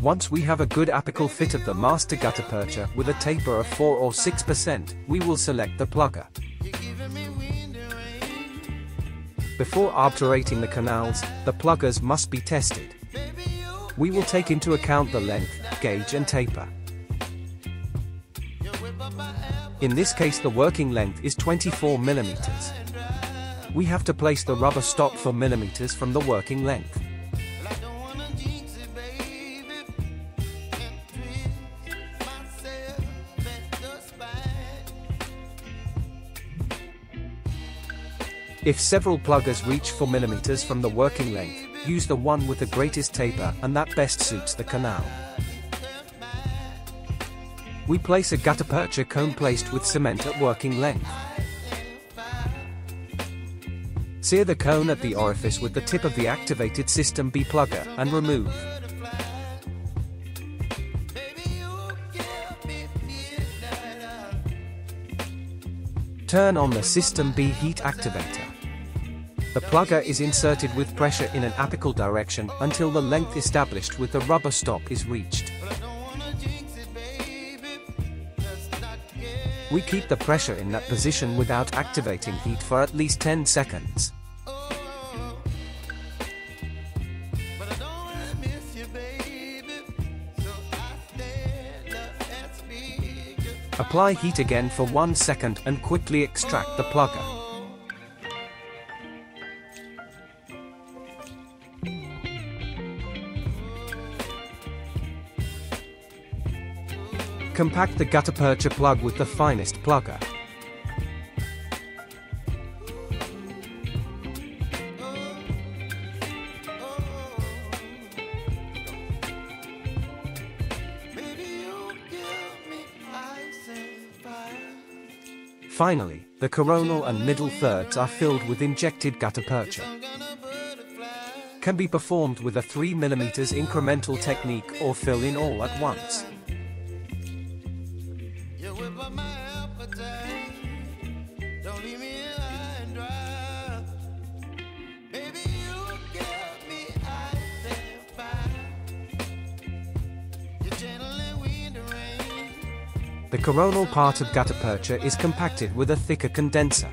Once we have a good apical fit of the master gutta-percha with a taper of 4 or 6%, we will select the plugger. Before obturating the canals, the pluggers must be tested. We will take into account the length, gauge and taper. In this case the working length is 24 mm. We have to place the rubber stop for millimeters from the working length. If several pluggers reach 4 mm from the working length, use the one with the greatest taper and that best suits the canal. We place a gutta-percha cone placed with cement at working length. Sear the cone at the orifice with the tip of the activated System B plugger and remove. Turn on the System B heat activator. The plugger is inserted with pressure in an apical direction until the length established with the rubber stop is reached. We keep the pressure in that position without activating heat for at least 10 seconds. Apply heat again for 1 second and quickly extract the plugger. Compact the gutta-percha plug with the finest plugger. Finally, the coronal and middle thirds are filled with injected gutta-percha. Can be performed with a 3 mm incremental technique or fill in all at once. The coronal part of gutta-percha is compacted with a thicker condenser.